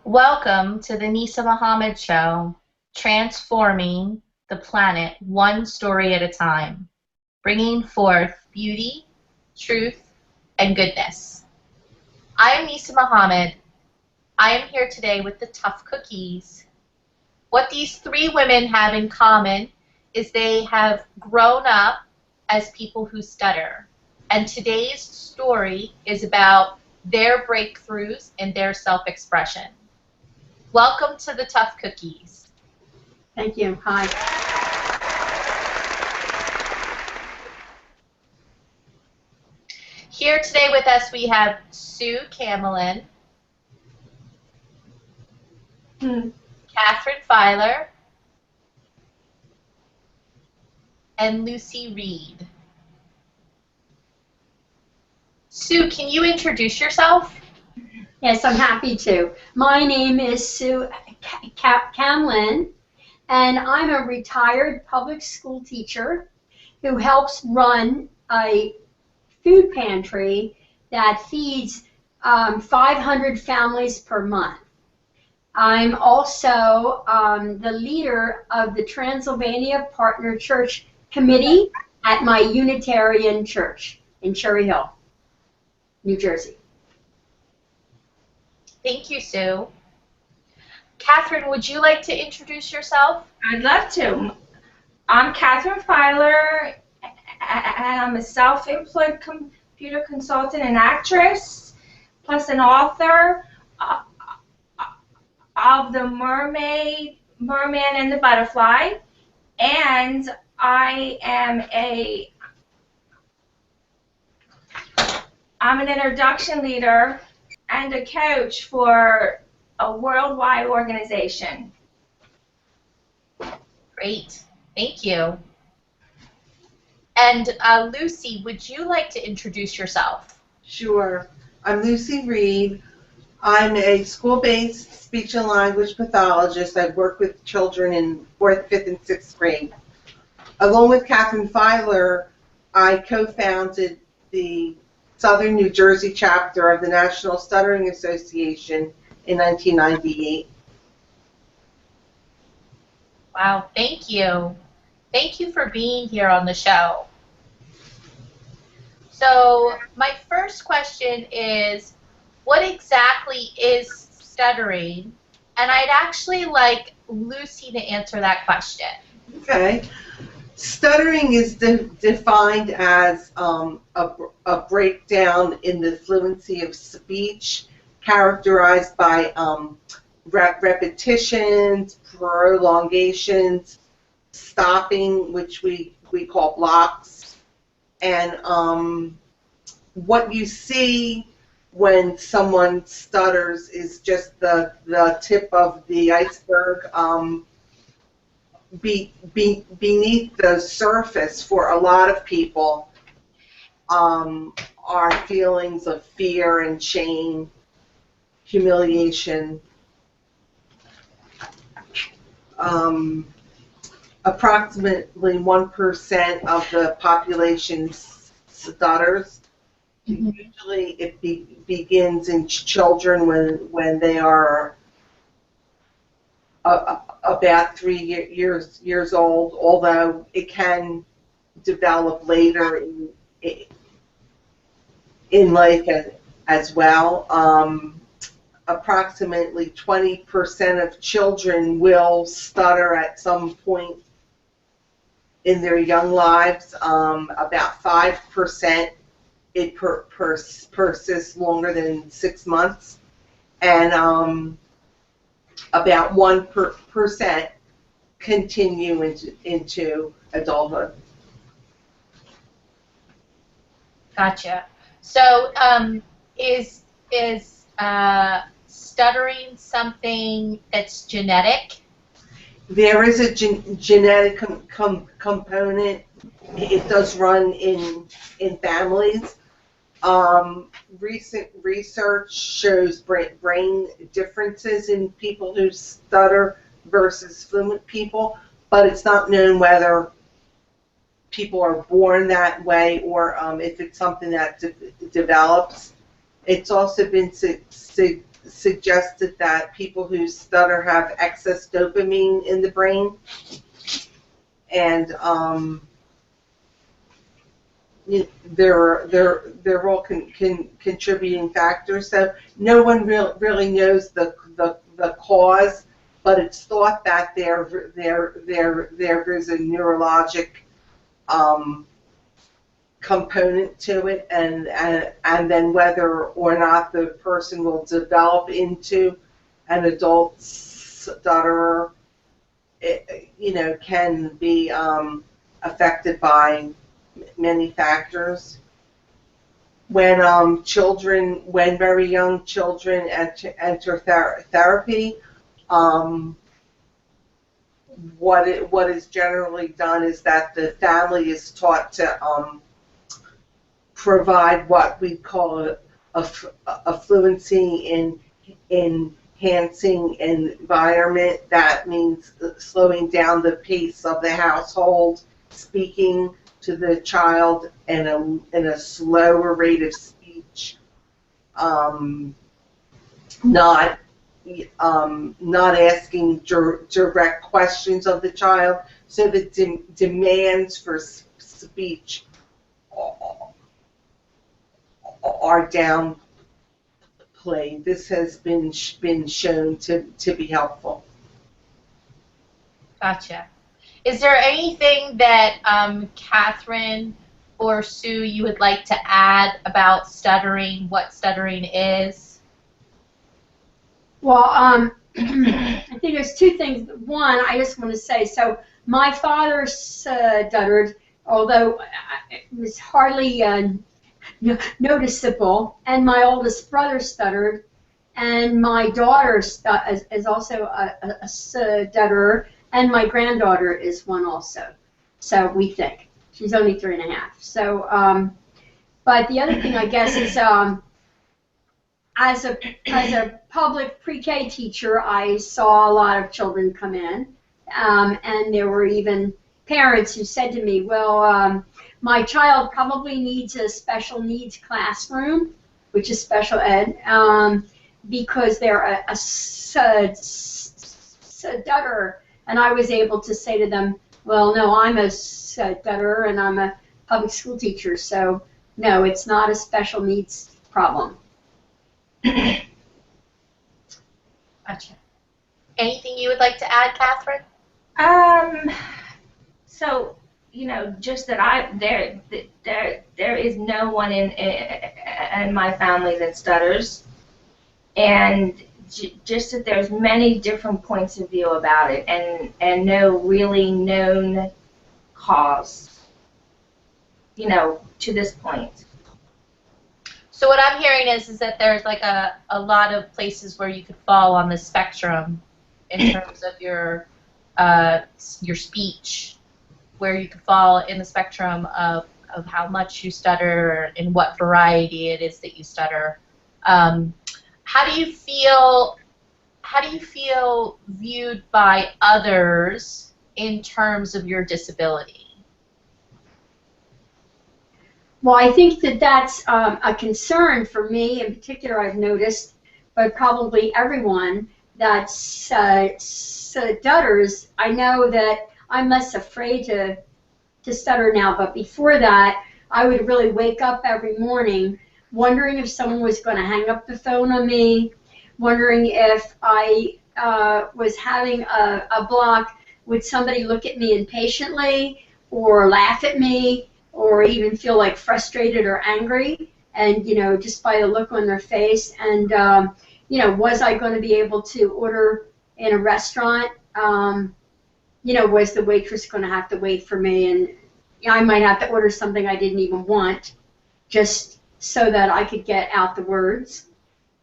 Welcome to the Neysa Mohammed Show, transforming the planet one story at a time, bringing forth beauty, truth, and goodness. I am Neysa Mohammed. I am here today with the Tough Cookies. What these three women have in common is they have grown up as people who stutter. And today's story is about their breakthroughs and their self-expression. Welcome to the Tough Cookies. Thank you. Hi. Here today with us we have Sue Camlin, Katherine Filer, and Lucy Reed. Sue, can you introduce yourself? Yes, I'm happy to. My name is Sue Camlin, and I'm a retired public school teacher who helps run a food pantry that feeds 500 families per month. I'm also the leader of the Transylvania Partner Church Committee at my Unitarian Church in Cherry Hill, New Jersey. Thank you, Sue. Katherine, would you like to introduce yourself? I'd love to. I'm Katherine Filer, and I'm a self-employed computer consultant and actress, plus an author of The Merman and the Butterfly, and I'm an introduction leader and a coach for a worldwide organization. Great, thank you. And Lucy, would you like to introduce yourself? Sure. I'm Lucy Reed. I'm a school-based speech and language pathologist. I work with children in 4th, 5th, and 6th grade. Along with Katherine Filer, I co-founded the Southern New Jersey chapter of the National Stuttering Association in 1998. Wow, thank you. Thank you for being here on the show. So my first question is, what exactly is stuttering? And I'd actually like Lucy to answer that question. Okay. Stuttering is defined as a breakdown in the fluency of speech characterized by repetitions, prolongations, stopping, which we call blocks, and what you see when someone stutters is just the tip of the iceberg. Beneath the surface for a lot of people are feelings of fear and shame, humiliation. Approximately 1% of the population stutters. Usually it begins in children when they are about 3 years old, although it can develop later in life as well. Approximately 20% of children will stutter at some point in their young lives. About 5% it persists longer than 6 months, and about 1% continue into adulthood. Gotcha. So is stuttering something that's genetic? There is a genetic component. It does run in families. Recent research shows brain differences in people who stutter versus fluent people, but it's not known whether people are born that way or if it's something that develops. It's also been suggested that people who stutter have excess dopamine in the brain, and they're all contributing factors. So no one really knows the cause, but it's thought that there is a neurologic component to it, and then whether or not the person will develop into an adult stutterer, can be affected by many factors. When very young children enter therapy, what is generally done is that the family is taught to provide what we call a fluency in enhancing environment. That means slowing down the pace of the household, speaking to the child in a slower rate of speech, not asking direct questions of the child, so the demands for speech are downplayed. This has been shown to be helpful. Gotcha. Is there anything that Katherine or Sue you would like to add about stuttering, what stuttering is? Well, I think there's two things. One, I just want to say, so my father stuttered, although it was hardly noticeable, and my oldest brother stuttered, and my daughter is also a stutterer, and my granddaughter is one also. So we think. She's only 3.5. So, but the other thing, I guess, is as a public pre-K teacher, I saw a lot of children come in, and there were even parents who said to me, well, my child probably needs a special needs classroom, which is special ed, because they're a stutterer. And I was able to say to them, well, no, I'm a stutterer and I'm a public school teacher, so no, it's not a special needs problem. Gotcha. Anything you would like to add, Katherine? So, just that there is no one in my family that stutters, and just that there's many different points of view about it, and no really known cause, to this point. So what I'm hearing is that there's like a lot of places where you could fall on the spectrum in terms of your speech, where you could fall in the spectrum of how much you stutter and what variety it is that you stutter. How do you feel viewed by others in terms of your disability? Well, I think that that's a concern for me in particular. I've noticed, but probably everyone that stutters. I know that I'm less afraid to stutter now, but before that, I would really wake up every morning wondering if someone was going to hang up the phone on me, wondering if I was having a block, would somebody look at me impatiently or laugh at me, or even feel like frustrated or angry, and just by the look on their face, and was I going to be able to order in a restaurant? Was the waitress going to have to wait for me, and I might have to order something I didn't even want, just so that I could get out the words,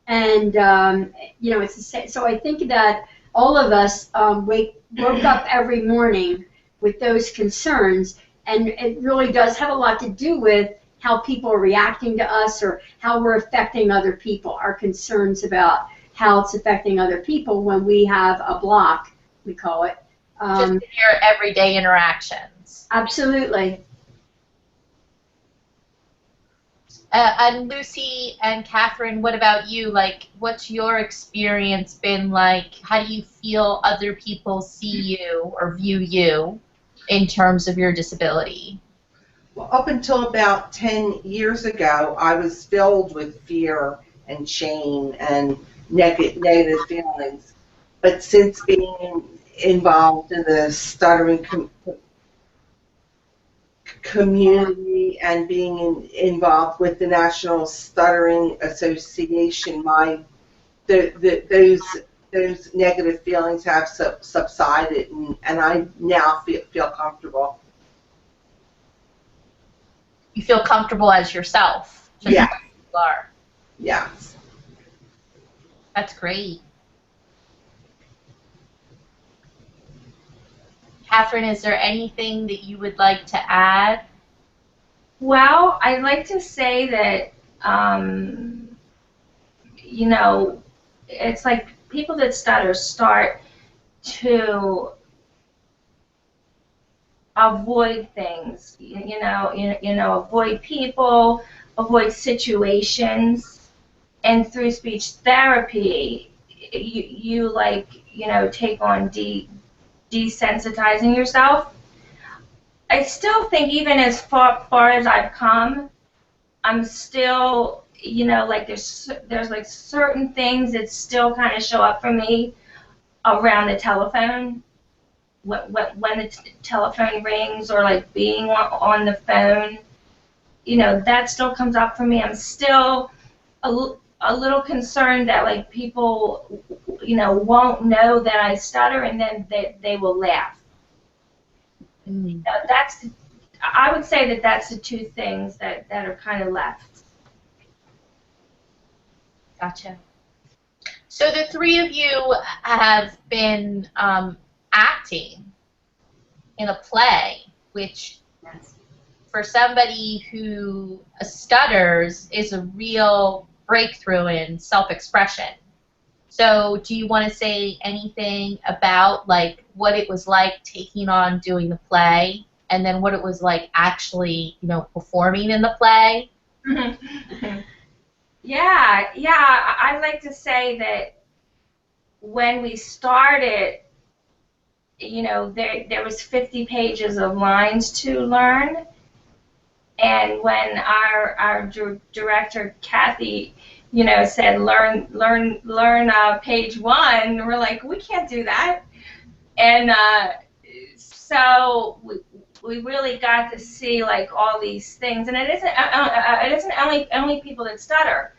and it's the same. So I think that all of us woke up every morning with those concerns. And it really does have a lot to do with how people are reacting to us or how we're affecting other people, our concerns about how it's affecting other people when we have a block, we call it. Just in your everyday interactions. Absolutely. And Lucy and Katherine, what about you? Like, what's your experience been like? How do you feel other people see you or view you in terms of your disability? Well, up until about 10 years ago, I was filled with fear and shame and negative feelings. But since being involved in the stuttering community and being involved with the National Stuttering Association, those negative feelings have subsided, and I now feel comfortable. You feel comfortable as yourself, just Yeah. as you are. Yes. That's great. Katherine, is there anything that you would like to add? Well, I'd like to say that, you know, it's like people that stutter start to avoid things, avoid people, avoid situations, and through speech therapy, you take on desensitizing yourself. I still think even as far as I've come, I'm still, like there's like certain things that still kind of show up for me around the telephone. When the telephone rings, or like being on the phone, that still comes up for me. I'm still a little concerned that like people, won't know that I stutter, and then they will laugh. I would say that that's the two things that are kind of left. Gotcha. So the three of you have been acting in a play, which for somebody who stutters is a real breakthrough in self-expression. So do you want to say anything about like what it was like taking on doing the play, and then what it was like actually, performing in the play? Yeah, I'd like to say that when we started, there was 50 pages of lines to learn, and when our director Kathe, said learn page 1, we're like, we can't do that, and so we really got to see like all these things, and it isn't only people that stutter.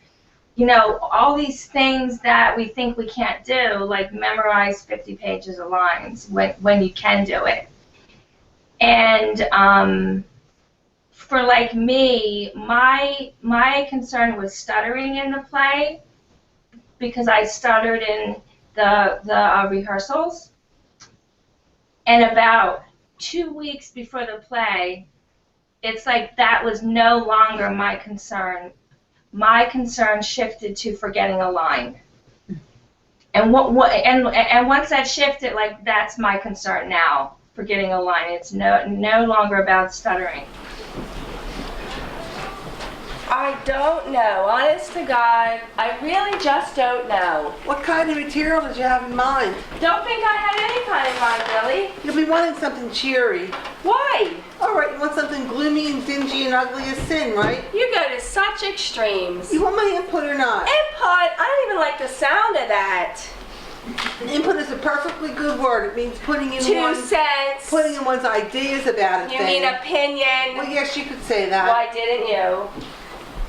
All these things that we think we can't do, like memorize 50 pages of lines when you can do it. And for like me, my concern was stuttering in the play, because I stuttered in the rehearsals. And about 2 weeks before the play, it's like that was no longer my concern. My concern shifted to forgetting a line. And once that shifted, like that's my concern now, forgetting a line. It's no longer about stuttering. I don't know. Honest to God, I really just don't know. What kind of material did you have in mind? Don't think I had any kind of mind, really. You'll be wanting something cheery. Why? All right, you want something gloomy and dingy and ugly as sin, right? You go to such extremes. You want my input or not? Input? I don't even like the sound of that. Input is a perfectly good word. It means putting in 2 cents. putting in one's ideas about a You thing. mean opinion? Well, yes, you could say that. Why didn't you?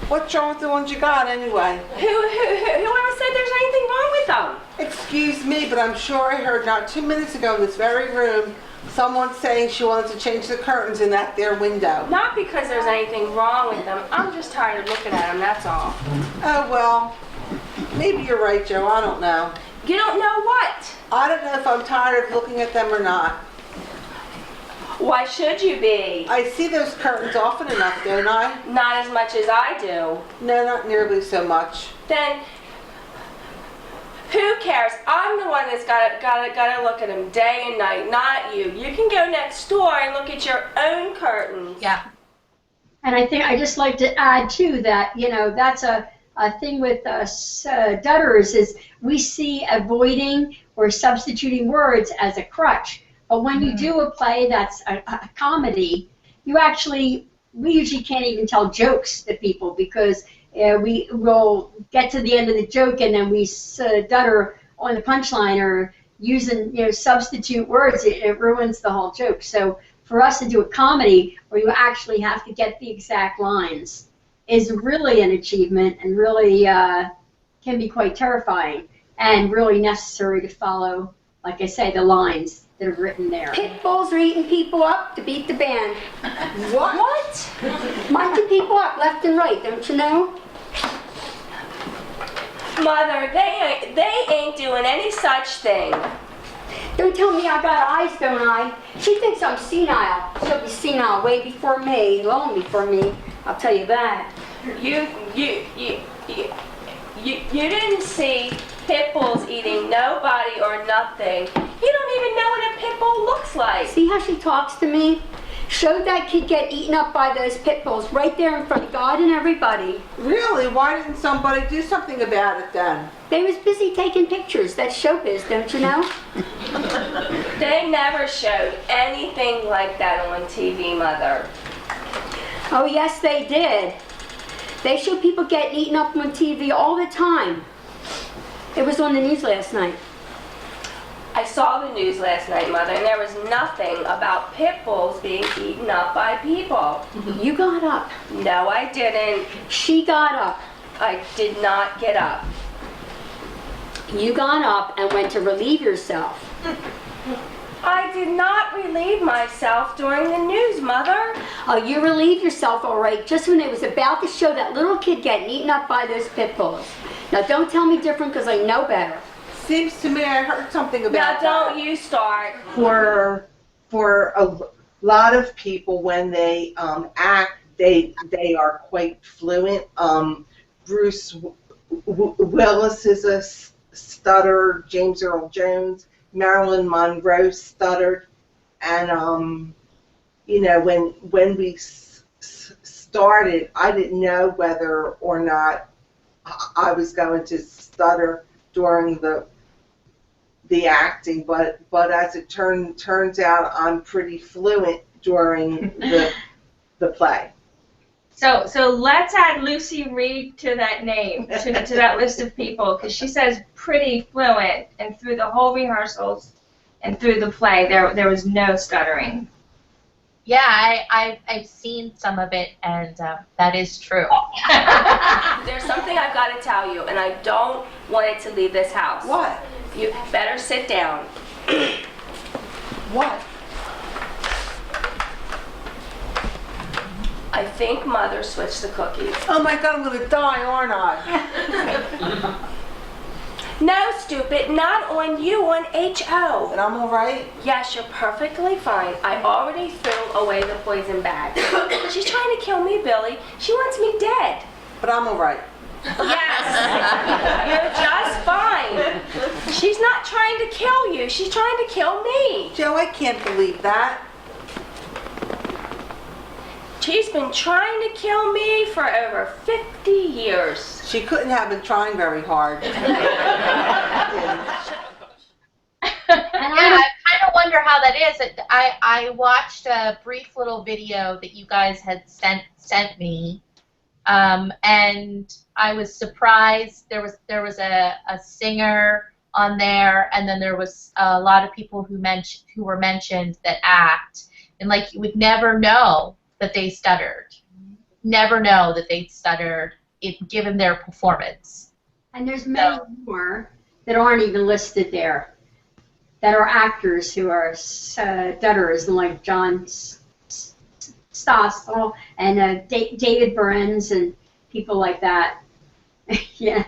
What's wrong with the ones you got anyway? Whoever said there's anything wrong with them? Excuse me, but I'm sure I heard not 2 minutes ago in this very room someone saying she wanted to change the curtains in that there window. Not because there's anything wrong with them. I'm just tired of looking at them, that's all. Oh, well, maybe you're right, Joe. I don't know. You don't know what? I don't know if I'm tired of looking at them or not. Why should you be? I see those curtains often enough, don't I? Not as much as I do. No, not nearly so much. Then who cares? I'm the one that's gotta look at them day and night, not you. You can go next door and look at your own curtains. Yeah. And I think I just like to add too that, that's a thing with stutters is we see avoiding or substituting words as a crutch. But when you do a play that's a comedy, we usually can't even tell jokes to people because we will get to the end of the joke and then we stutter on the punchline or using substitute words. It ruins the whole joke. So for us to do a comedy where you actually have to get the exact lines is really an achievement and really can be quite terrifying and really necessary to follow, like I say, the lines that are written there. Pit bulls are eating people up to beat the band. What? Marching people up left and right, don't you know? Mother, they ain't doing any such thing. Don't tell me I got eyes, don't I? She thinks I'm senile. She'll be senile way before me, long before me. I'll tell you that. You didn't see pit bulls eating nobody or nothing. You don't even know what a pit bull looks like. See how she talks to me? Showed that kid get eaten up by those pit bulls right there in front of God and everybody. Really? Why didn't somebody do something about it then? They was busy taking pictures. That's showbiz, don't you know? They never showed anything like that on TV, Mother. Oh, yes, they did. They show people getting eaten up on TV all the time. It was on the news last night. I saw the news last night, Mother, and there was nothing about pit bulls being eaten up by people. You got up. No, I didn't. She got up. I did not get up. You got up and went to relieve yourself. I did not relieve myself during the news, Mother. Oh, you relieved yourself all right just when it was about to show that little kid getting eaten up by those pit bulls. Now, don't tell me different because I know better. Seems to me I heard something Now, about don't you start. For a lot of people, when they act, they are quite fluent. Bruce Willis is a stutter. James Earl Jones, Marilyn Monroe stuttered, and when we started, I didn't know whether or not I was going to stutter during the acting, but as it turns out, I'm pretty fluent during the play. So let's add Lucy Reed to that name, to that list of people, because she says pretty fluent, and through the whole rehearsals and through the play, there was no stuttering. Yeah, I've seen some of it, and that is true. There's something I've got to tell you, and I don't want it to leave this house. What? You better sit down. What? I think Mother switched the cookies. Oh my God, I'm gonna die, aren't I? No, stupid, not on you, on H.O. And I'm all right? Yes, you're perfectly fine. I already threw away the poison bag. She's trying to kill me, Billy. She wants me dead. But I'm all right. Yes, you're just fine. She's not trying to kill you. She's trying to kill me. Joe, I can't believe that. She's been trying to kill me for over 50 years. She couldn't have been trying very hard. Yeah, I kind of wonder how that is. I watched a brief little video that you guys had sent me, and I was surprised. There was a singer on there, and then there was a lot of people who were mentioned that act, and like you would never know that they stuttered. Never know that they stuttered given their performance. And there's many more that aren't even listed there, that are actors who are stutterers, like John Stossel and David Burns and people like that. Yeah.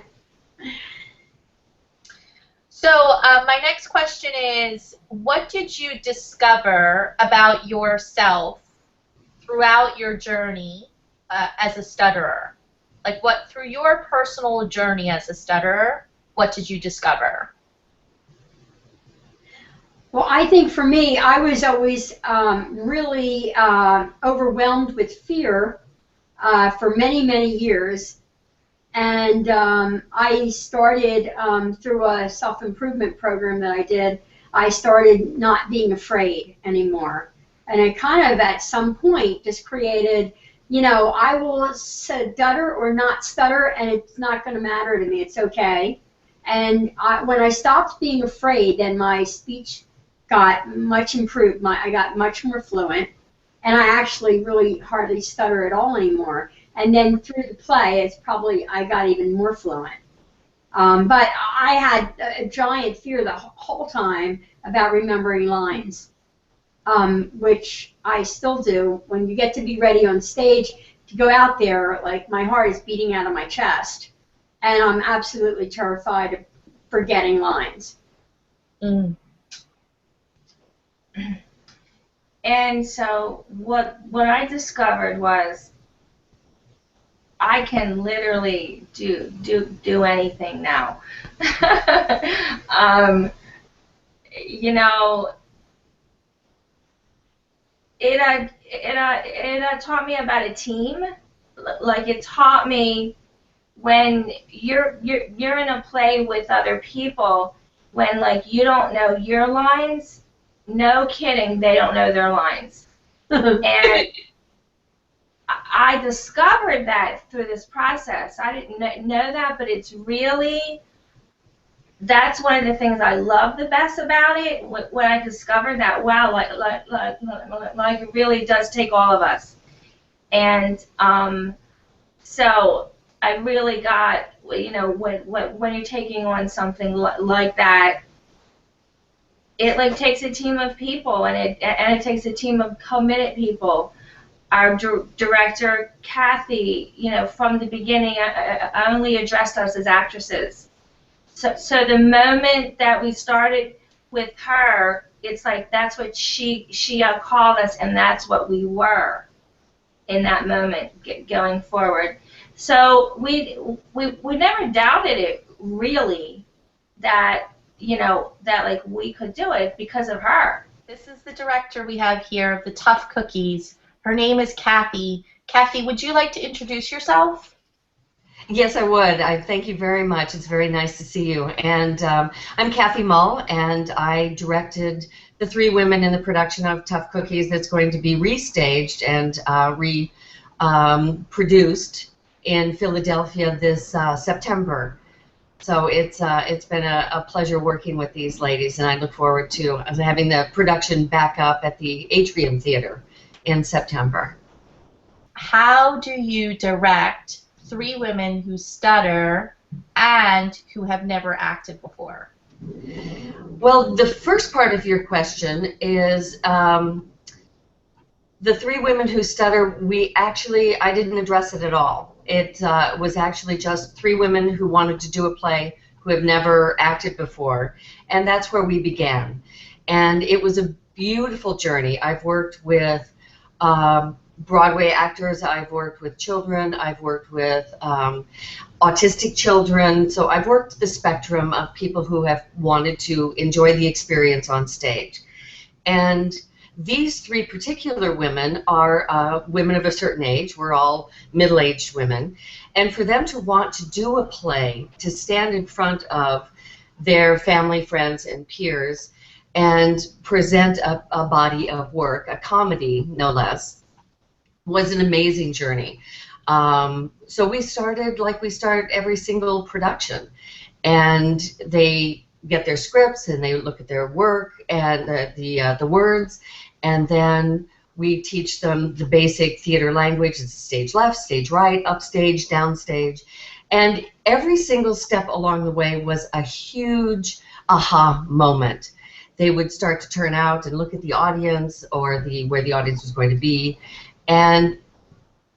So my next question is, what did you discover about yourself throughout your journey as a stutterer? Like through your personal journey as a stutterer, what did you discover? Well, I think for me, I was always really overwhelmed with fear for many, many years. And I started through a self-improvement program that I did. I started not being afraid anymore. And I kind of at some point just created, I will stutter or not stutter, and it's not going to matter to me. It's okay. And when I stopped being afraid, then my speech got much improved. I got much more fluent, and I actually really hardly stutter at all anymore. And then through the play, I got even more fluent. But I had a giant fear the whole time about remembering lines, which I still do. When you get to be ready on stage to go out there, like my heart is beating out of my chest, and I'm absolutely terrified of forgetting lines. Mm. And so what I discovered was I can literally do anything now. It taught me about a team. Like, it taught me when you're in a play with other people, when like you don't know your lines, no kidding, they don't know their lines. And I discovered that through this process. I didn't know that, but it's really, that's one of the things I love the best about it. When I discovered that, wow, like it really does take all of us. And so I really got, when you're taking on something like that, it like takes a team of people, and it takes a team of committed people. Our director, Kathe, from the beginning, only addressed us as actresses. So the moment that we started with her, it's like that's what she called us, and that's what we were in that moment going forward. So we never doubted it, really, that that like we could do it because of her. This is the director we have here of the Tough Cookies. Her name is Kathe. Kathe, would you like to introduce yourself? Yes, I would. I thank you very much. It's very nice to see you. And I'm Kathe Mull, and I directed the 3 women in the production of Tough Cookies that's going to be restaged and produced in Philadelphia this September. So it's been a pleasure working with these ladies, and I look forward to having the production back up at the Atrium Theater in September. How do you direct 3 women who stutter and who have never acted before? Well, the first part of your question is the 3 women who stutter, I didn't address it at all. It was actually just 3 women who wanted to do a play who have never acted before, and that's where we began. And it was a beautiful journey. I've worked with Broadway actors, I've worked with children, I've worked with autistic children, so I've worked the spectrum of people who have wanted to enjoy the experience on stage. And these 3 particular women are women of a certain age. We're all middle-aged women. And for them to want to do a play, to stand in front of their family, friends, and peers and present a body of work, a comedy, no less, was an amazing journey. So we started like we start every single production. And they get their scripts, and they look at their work and the words, and then we teach them the basic theater language. It's stage left, stage right, upstage, downstage. And every single step along the way was a huge aha moment. They would start to turn out and look at the audience or where the audience was going to be and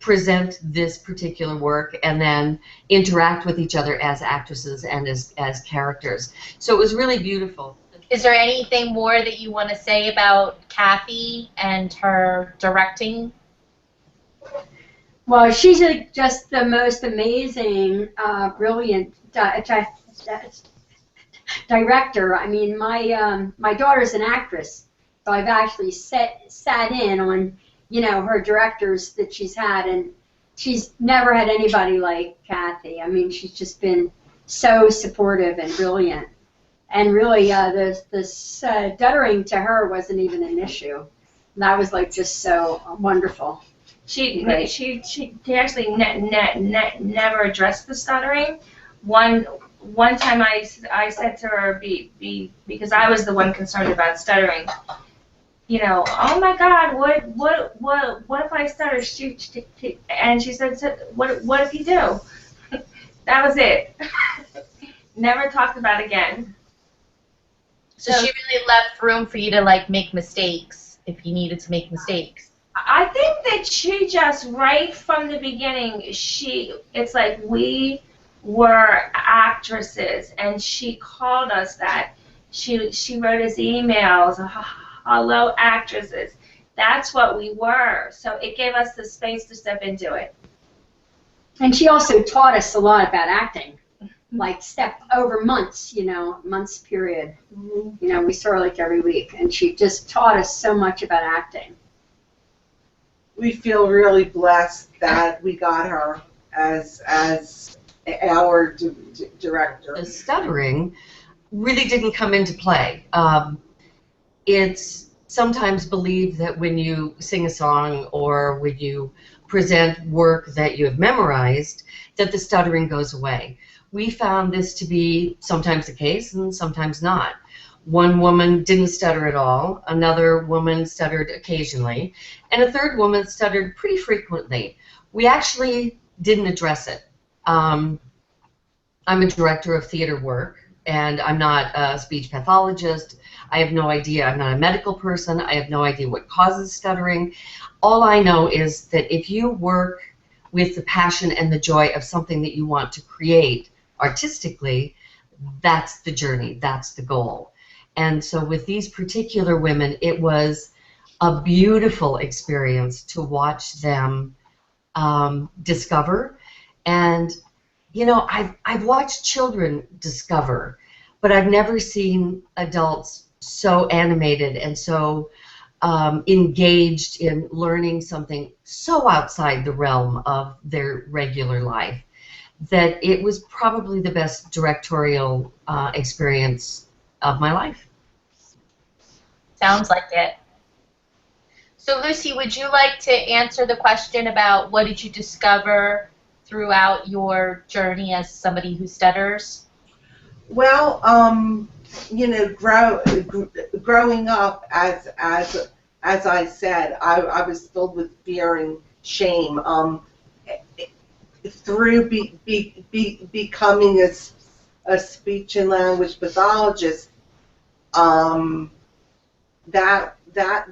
present this particular work and then interact with each other as actresses and as characters. So it was really beautiful. Is there anything more that you want to say about Kathe and her directing? Well, she's just the most amazing, brilliant director. I mean, my daughter's an actress, so I've actually sat in on her directors that she's had, and she's never had anybody like Kathe. I mean, she's just been so supportive and brilliant. And really, the stuttering to her wasn't even an issue. That was like just so wonderful. She Right. she actually never addressed the stuttering. One time I said to her, because I was the one concerned about stuttering, you know, oh my God, what if I stutter? And she said, what if you do? That was it. Never talked about it again. So she really left room for you to like make mistakes if you needed to make mistakes. I think that she just, right from the beginning, it's like we were actresses, and she called us that. She wrote us emails, hello actresses. That's what we were. So it gave us the space to step into it. And she also taught us a lot about acting, like step over months, months period. We saw her like every week, and she just taught us so much about acting. We feel really blessed that we got her as our director. The stuttering really didn't come into play. It's sometimes believed that when you sing a song or when you present work that you have memorized, that the stuttering goes away. We found this to be sometimes the case and sometimes not. One woman didn't stutter at all, another woman stuttered occasionally, and a third woman stuttered pretty frequently. We actually didn't address it. I'm a director of theater work, and I'm not a speech pathologist. I have no idea. I'm not a medical person. I have no idea what causes stuttering. All I know is that if you work with the passion and the joy of something that you want to create artistically, that's the journey, that's the goal. And so with these particular women, it was a beautiful experience to watch them discover. And, I've watched children discover, but I've never seen adults so animated and so engaged in learning something so outside the realm of their regular life that it was probably the best directorial experience of my life. Sounds like it. So Lucy, would you like to answer the question about what did you discover throughout your journey as somebody who stutters? Well, growing up, as I said, I was filled with fear and shame. Through becoming a speech and language pathologist, that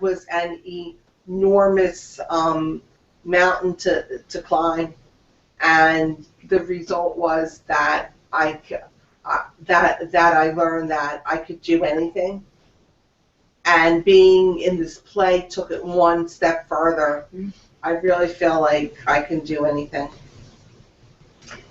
was an enormous mountain to climb, and the result was that I learned that I could do anything, and being in this play took it one step further. I really feel like I can do anything.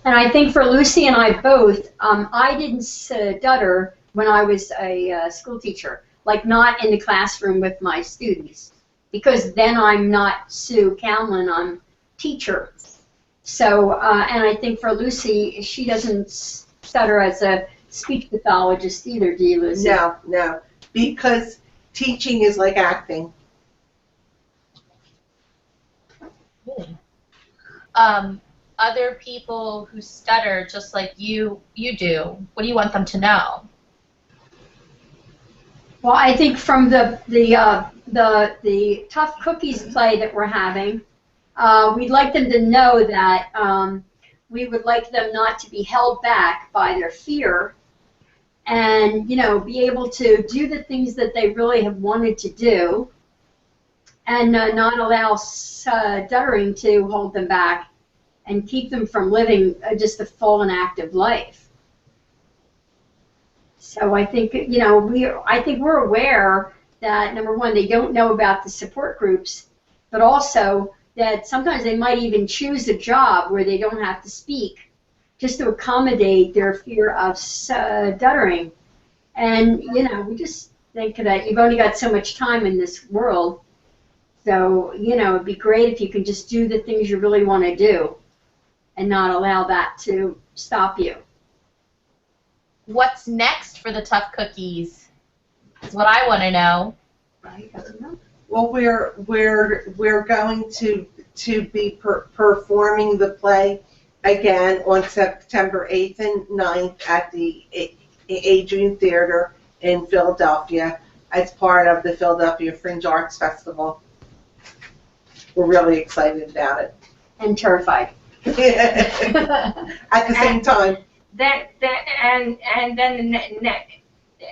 And I think for Lucy and I both, I didn't stutter when I was a school teacher, like not in the classroom with my students, because then I'm not Sue Camlin, I'm teacher. So, and I think for Lucy, she doesn't stutter as a speech pathologist either, do you, Lucy? No, because teaching is like acting. Other people who stutter just like you do, what do you want them to know? Well, I think from the Tough Cookies play that we're having, we'd like them to know that we would like them not to be held back by their fear, and be able to do the things that they really have wanted to do, and not allow stuttering to hold them back and keep them from living just a full and active life. So I think we're aware that, number one, they don't know about the support groups, but also that sometimes they might even choose a job where they don't have to speak, just to accommodate their fear of stuttering. And we just think that you've only got so much time in this world, So, it'd be great if you can just do the things you really want to do and not allow that to stop you. What's next for the Tough Cookies? Is what I want to know. Right? I don't know. Well, we're going to be performing the play again on September 8th and 9th at the Adrian Theater in Philadelphia as part of the Philadelphia Fringe Arts Festival. We're really excited about it. And terrified. At the same time. And then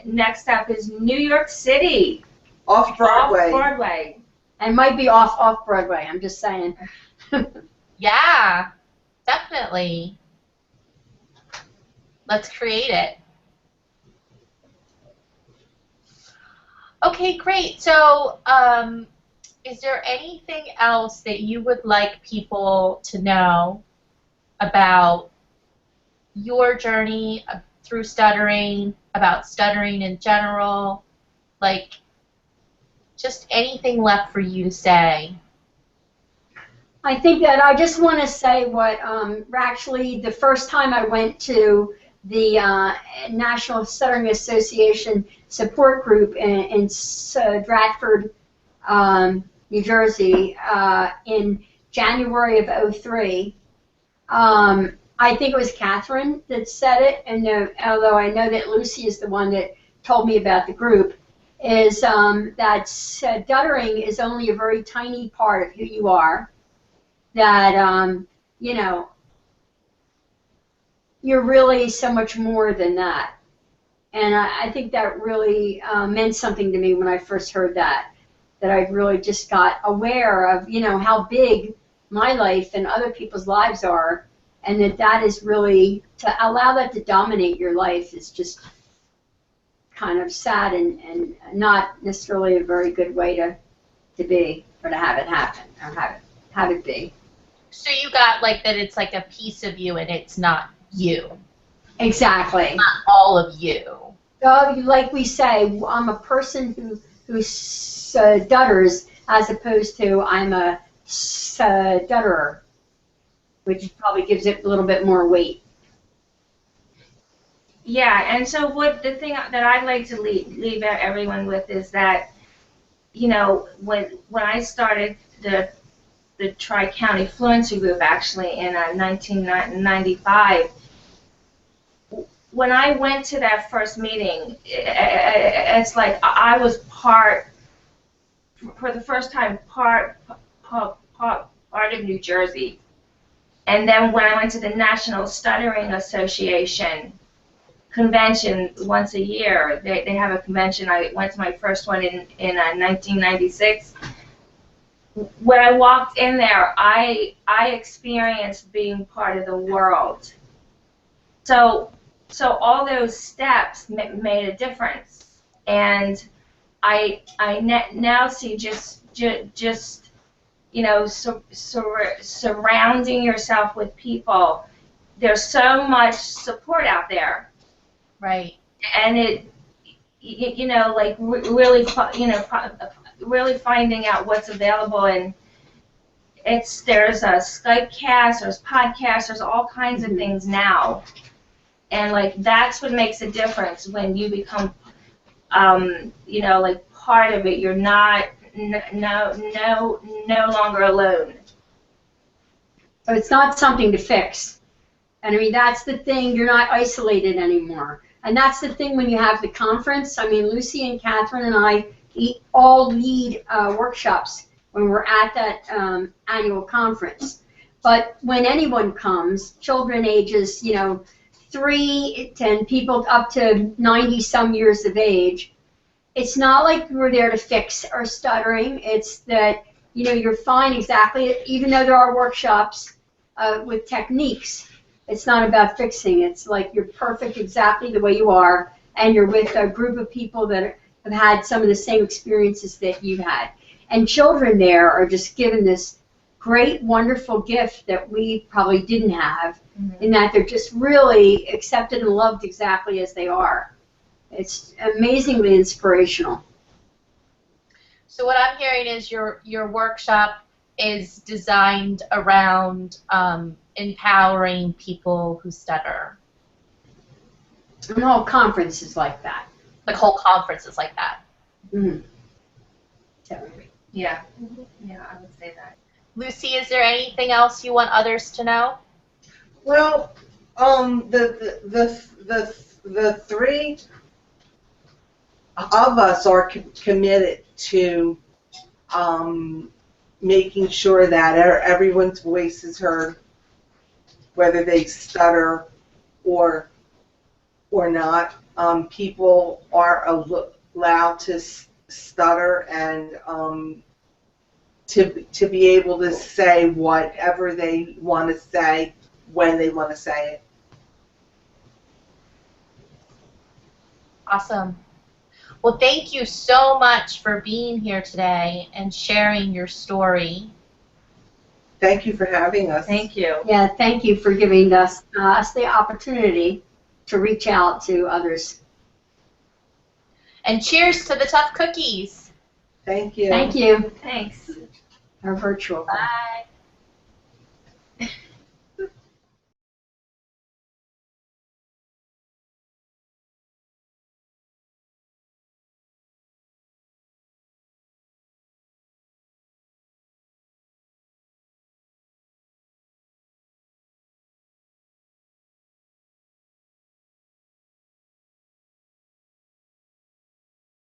next up is New York City. Off Broadway. Off Broadway. And might be off Broadway, I'm just saying. Yeah, definitely. Let's create it. Okay, great. So, is there anything else that you would like people to know about your journey through stuttering, about stuttering in general? Like, just anything left for you to say? I think that I just want to say what actually the first time I went to the National Stuttering Association support group in Stratford, New Jersey, in January of '03. I think it was Katherine that said it, and although I know that Lucy is the one that told me about the group, is that stuttering is only a very tiny part of who you are, that, you're really so much more than that. And I think that really meant something to me when I first heard that I really just got aware of, how big my life and other people's lives are, and that is really, to allow that to dominate your life is just kind of sad and not necessarily a very good way to be, or to have it happen, or have it be. So you got like that it's like a piece of you and it's not you. Exactly. It's not all of you. Like we say, I'm a person who stutters as opposed to I'm a stutterer, which probably gives it a little bit more weight. Yeah, and so the thing that I'd like to leave everyone with is that, when I started the Tri-County Fluency Group actually in 1995, when I went to that first meeting, it's like I was for the first time, part of New Jersey. And then when I went to the National Stuttering Association convention once a year, they have a convention. I went to my first one in 1996. When I walked in there, I experienced being part of the world. So all those steps made a difference, and I now see just surrounding yourself with people. There's so much support out there, right? And it, like really, really finding out what's available, and there's a Skypecast, there's podcasts, there's all kinds of things now. And like that's what makes a difference when you become, like part of it. You're not no longer alone. But it's not something to fix. And I mean, that's the thing. You're not isolated anymore. And that's the thing when you have the conference. I mean, Lucy and Katherine and I all lead workshops when we're at that annual conference. But when anyone comes, children ages, 3 to people up to 90 some years of age, it's not like we're there to fix our stuttering. It's that, you're fine exactly, even though there are workshops with techniques. It's not about fixing. It's like you're perfect exactly the way you are, and you're with a group of people that have had some of the same experiences that you've had. And children there are just given this great, wonderful gift that we probably didn't have, in that they're just really accepted and loved exactly as they are. It's amazingly inspirational. So what I'm hearing is your workshop is designed around empowering people who stutter. And the whole conference is like that. The whole conference is like that. Mm-hmm. So, Yeah, yeah, I would say that. Lucy, is there anything else you want others to know? Well, the three of us are committed to making sure that everyone's voice is heard, whether they stutter or not. People are allowed to stutter and to be able to say whatever they want to say when they want to say it. Awesome. Well, thank you so much for being here today and sharing your story. Thank you for having us. Thank you. yeah, thank you for giving us the opportunity to reach out to others. And cheers to the tough cookies. Thank you. Thank you. Thanks. Our virtual. Bye.